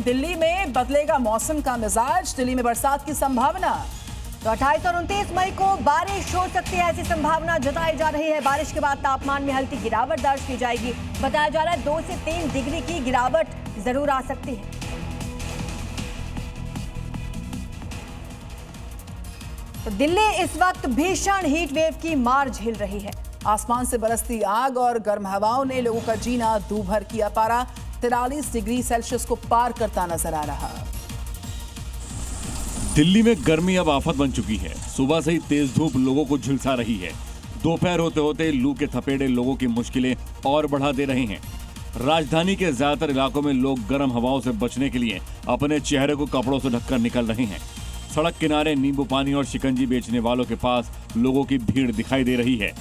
दिल्ली में बदलेगा मौसम का मिजाज, दिल्ली में बरसात की संभावना। तो 28 और 29 मई को बारिश हो सकती है, ऐसी संभावना जताई जा रही है। बारिश के बाद तापमान में हल्की गिरावट दर्ज की जाएगी। बताया जा रहा है 2 से 3 डिग्री की गिरावट जरूर आ सकती है। तो दिल्ली इस वक्त भीषण हीट वेव की मार झेल रही है। आसमान से बरसती आग और गर्म हवाओं ने लोगों का जीना दूभर किया। पारा 43 डिग्री सेल्सियस को पार करता नजर आ रहा। दिल्ली में गर्मी अब आफत बन चुकी है। सुबह से ही तेज धूप लोगों को झुलसा रही है। दोपहर होते होते लू के थपेड़े लोगों की मुश्किलें और बढ़ा दे रहे हैं। राजधानी के ज्यादातर इलाकों में लोग गर्म हवाओं से बचने के लिए अपने चेहरे को कपड़ों से ढककर निकल रहे हैं। सड़क किनारे नींबू पानी और शिकंजी बेचने वालों के पास लोगों की भीड़ दिखाई दे रही है।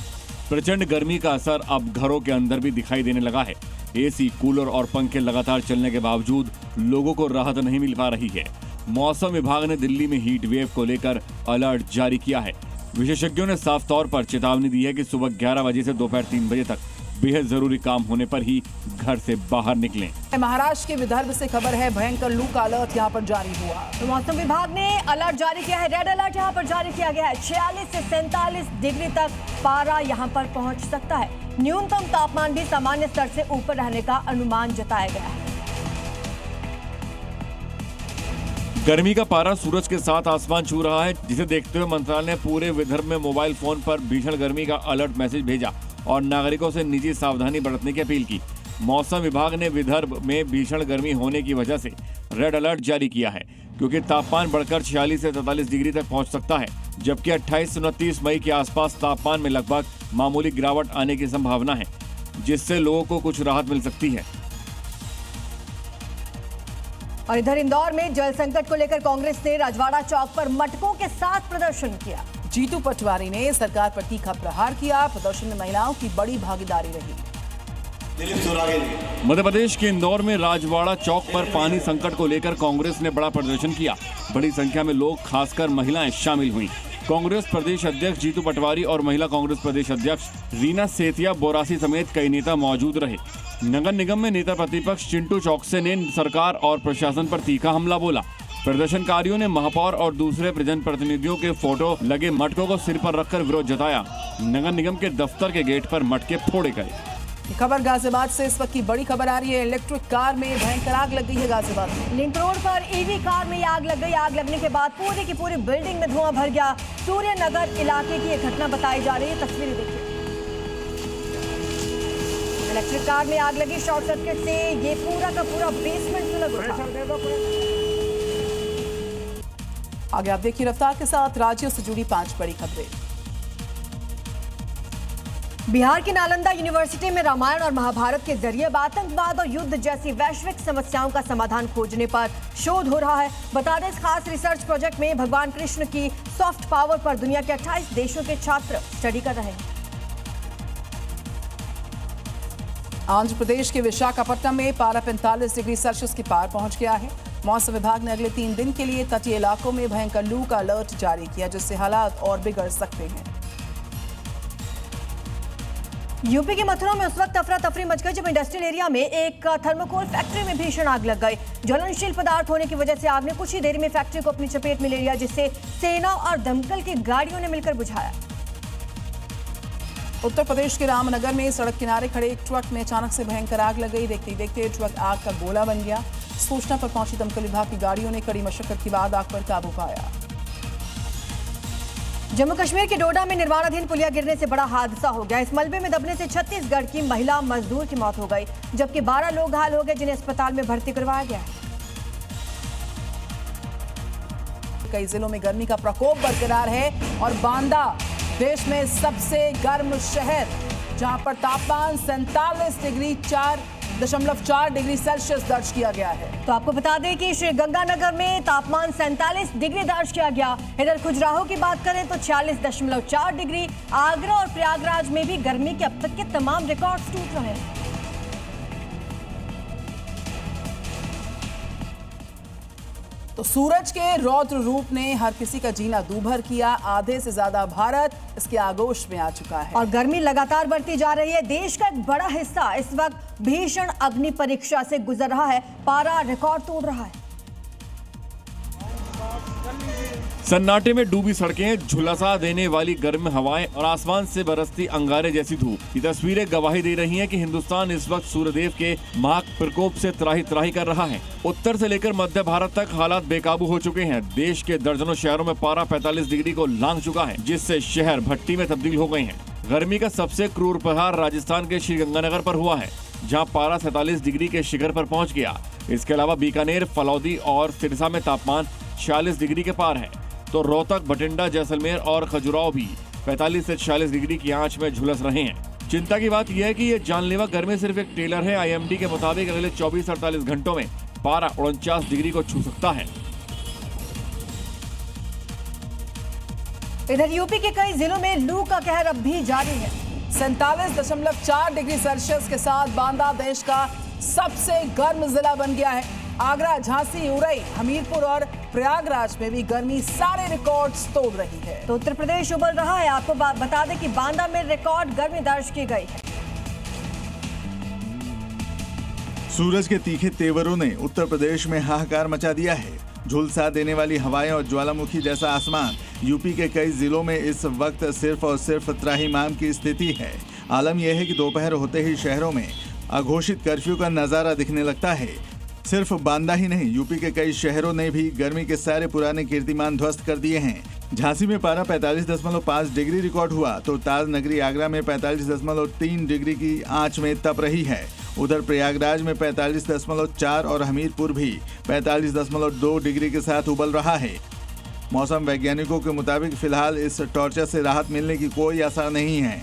प्रचंड गर्मी का असर अब घरों के अंदर भी दिखाई देने लगा है। एसी, कूलर और पंखे लगातार चलने के बावजूद लोगों को राहत नहीं मिल पा रही है। मौसम विभाग ने दिल्ली में हीट वेव को लेकर अलर्ट जारी किया है। विशेषज्ञों ने साफ तौर पर चेतावनी दी है कि सुबह 11 बजे से दोपहर 3 बजे तक बेहद जरूरी काम होने पर ही घर से बाहर निकलें। महाराष्ट्र के विदर्भ से खबर है, भयंकर लू का अलर्ट यहां पर जारी हुआ। तो मौसम विभाग ने अलर्ट जारी किया है, रेड अलर्ट यहां पर जारी किया गया है। 46 से 47 डिग्री तक पारा यहां पर पहुंच सकता है। न्यूनतम तापमान भी सामान्य स्तर से ऊपर रहने का अनुमान जताया गया है। गर्मी का पारा सूरज के साथ आसमान छू रहा है, जिसे देखते हुए मंत्रालय ने पूरे विदर्भ में मोबाइल फोन पर भीषण गर्मी का अलर्ट मैसेज भेजा और नागरिकों से निजी सावधानी बरतने की अपील की। मौसम विभाग ने विदर्भ में भीषण गर्मी होने की वजह से रेड अलर्ट जारी किया है, क्योंकि तापमान बढ़कर 46 से 43 डिग्री तक पहुंच सकता है, जबकि 28 से 29 मई के आसपास तापमान में लगभग मामूली गिरावट आने की संभावना है, जिससे लोगों को कुछ राहत मिल सकती है। और इधर इंदौर में जल संकट को लेकर कांग्रेस ने राजवाड़ा चौक पर मटकों के साथ प्रदर्शन किया। जीतू पटवारी ने सरकार पर तीखा प्रहार किया। प्रदर्शन में महिलाओं की बड़ी भागीदारी रही। मध्य प्रदेश के इंदौर में राजवाड़ा चौक पर पानी संकट को लेकर कांग्रेस ने बड़ा प्रदर्शन किया। बड़ी संख्या में लोग, खासकर महिलाएं, शामिल हुई। कांग्रेस प्रदेश अध्यक्ष जीतू पटवारी और महिला कांग्रेस प्रदेश अध्यक्ष रीना सेतिया बोरासी समेत कई नेता मौजूद रहे। नगर निगम में नेता प्रतिपक्ष चिंटू चौकसे ने सरकार और प्रशासन पर तीखा हमला बोला। प्रदर्शनकारियों ने महापौर और दूसरे जनप्रतिनिधियों के फोटो लगे मटकों को सिर पर रखकर विरोध जताया। नगर निगम के दफ्तर के गेट पर मटके फोड़े गए। खबर गाजियाबाद से इस वक्त की बड़ी खबर आ रही है। इलेक्ट्रिक कार में भयंकर आग लग गई है गाजियाबाद में। लिंक रोड पर ईवी कार में आग लग गई। आग लगने के बाद पूरी की पूरी बिल्डिंग में धुआं भर गया। सूर्य नगर इलाके की यह घटना बताई जा रही है। तस्वीरें देखिए। इलेक्ट्रिक कार में आग लगी। शॉर्ट सर्किट से ये पूरा का पूरा बेसमेंट सुलग उठा। आगे आप देखिए रफ्तार के साथ राज्यों से जुड़ी 5 बड़ी खबरें। बिहार की नालंदा यूनिवर्सिटी में रामायण और महाभारत के जरिए आतंकवाद और युद्ध जैसी वैश्विक समस्याओं का समाधान खोजने पर शोध हो रहा है। बता दें, इस खास रिसर्च प्रोजेक्ट में भगवान कृष्ण की सॉफ्ट पावर पर दुनिया के 28 देशों के छात्र स्टडी कर रहे हैं। आंध्र प्रदेश के विशाखापट्टनम में पारा 45 डिग्री सेल्सियस के पार पहुंच गया है। मौसम विभाग ने अगले 3 दिन के लिए तटीय इलाकों में भयंकर लू का अलर्ट जारी किया, जिससे हालात और बिगड़ सकते हैं। यूपी के मथुरा में उस वक्त अफरा तफरी मच गई जब इंडस्ट्रियल एरिया में एक थर्मोकोल फैक्ट्री में भीषण आग लग गई। ज्वलनशील पदार्थ होने की वजह से आग ने कुछ ही देर में फैक्ट्री को अपनी चपेट में ले लिया, जिससे सेना और दमकल की गाड़ियों ने मिलकर बुझाया। उत्तर प्रदेश के रामनगर में सड़क किनारे खड़े एक ट्रक में अचानक से भयंकर आग लग गई। देखते ही देखते ट्रक आग का गोला बन गया। सूचना पर पहुंची दमकल विभाग की गाड़ियों ने कड़ी मशक्कत के बाद आग पर काबू पाया। जम्मू कश्मीर के डोडा में निर्माणाधीन पुलिया गिरने से बड़ा हादसा हो गया। इस मलबे में दबने से छत्तीसगढ़ की महिला मजदूर की मौत हो गई, जबकि 12 लोग घायल हो गए, जिन्हें अस्पताल में भर्ती करवाया गया है। कई जिलों में गर्मी का प्रकोप बरकरार है और बांदा देश में सबसे गर्म शहर, जहां पर तापमान 47.4 डिग्री सेल्सियस दर्ज किया गया है। तो आपको बता दें कि श्रीगंगानगर में तापमान 47 डिग्री दर्ज किया गया। इधर खजुराहो की बात करें तो 46.4 डिग्री। आगरा और प्रयागराज में भी गर्मी के अब तक के तमाम रिकॉर्ड्स टूट रहे हैं। तो सूरज के रौद्र रूप ने हर किसी का जीना दूभर किया। आधे से ज्यादा भारत इसके आगोश में आ चुका है और गर्मी लगातार बढ़ती जा रही है। देश का एक बड़ा हिस्सा इस वक्त भीषण अग्नि परीक्षा से गुजर रहा है। पारा रिकॉर्ड तोड़ रहा है। सन्नाटे में डूबी सड़कें, झुलसा देने वाली गर्म हवाएं और आसमान से बरसती अंगारे जैसी धूप। ये तस्वीरें गवाही दे रही हैं कि हिंदुस्तान इस वक्त सूर्यदेव के महाग प्रकोप से त्राही त्राही कर रहा है। उत्तर से लेकर मध्य भारत तक हालात बेकाबू हो चुके हैं। देश के दर्जनों शहरों में पारा 45 डिग्री को लांघ चुका है, जिससे शहर भट्टी में तब्दील हो गए हैं। गर्मी का सबसे क्रूर प्रहार राजस्थान के श्रीगंगानगर पर हुआ है, जहाँ पारा 47 डिग्री के शिखर पर पहुँच गया। इसके अलावा बीकानेर, फलौदी और सिरसा में तापमान 46 डिग्री के पार है, तो रोहतक, बठिंडा, जैसलमेर और खजुराहो भी 45 से 46 डिग्री की आंच में झुलस रहे हैं। चिंता की बात यह है कि ये जानलेवा गर्मी सिर्फ एक टेलर है। आईएमडी के मुताबिक अगले 24-48 घंटों में पारा 49 डिग्री को छू सकता है। इधर यूपी के कई जिलों में लू का कहर अब भी जारी है। 47.4 डिग्री सेल्सियस के साथ बांदा देश का सबसे गर्म जिला बन गया है। आगरा, झांसी, उरई, हमीरपुर और प्रयागराज में भी गर्मी सारे रिकॉर्ड्स तोड़ रही है। तो उत्तर प्रदेश उबल रहा है। आपको बता दें कि बांदा में रिकॉर्ड गर्मी दर्ज की गई है। सूरज के तीखे तेवरों ने उत्तर प्रदेश में हाहाकार मचा दिया है। झुलसा देने वाली हवाएं और ज्वालामुखी जैसा आसमान। यूपी के कई जिलों में इस वक्त सिर्फ और सिर्फ त्राहिमाम की स्थिति है। आलम यह है कि दोपहर होते ही शहरों में अघोषित कर्फ्यू का नजारा दिखने लगता है। सिर्फ बांदा ही नहीं, यूपी के कई शहरों ने भी गर्मी के सारे पुराने कीर्तिमान ध्वस्त कर दिए हैं। झांसी में पारा 45.5 डिग्री रिकॉर्ड हुआ, तो ताज नगरी आगरा में 45.3 डिग्री की आंच में तप रही है। उधर प्रयागराज में 45.4 और हमीरपुर भी 45.2 डिग्री के साथ उबल रहा है। मौसम वैज्ञानिकों के मुताबिक फिलहाल इस टॉर्चर से राहत मिलने की कोई आसार नहीं है।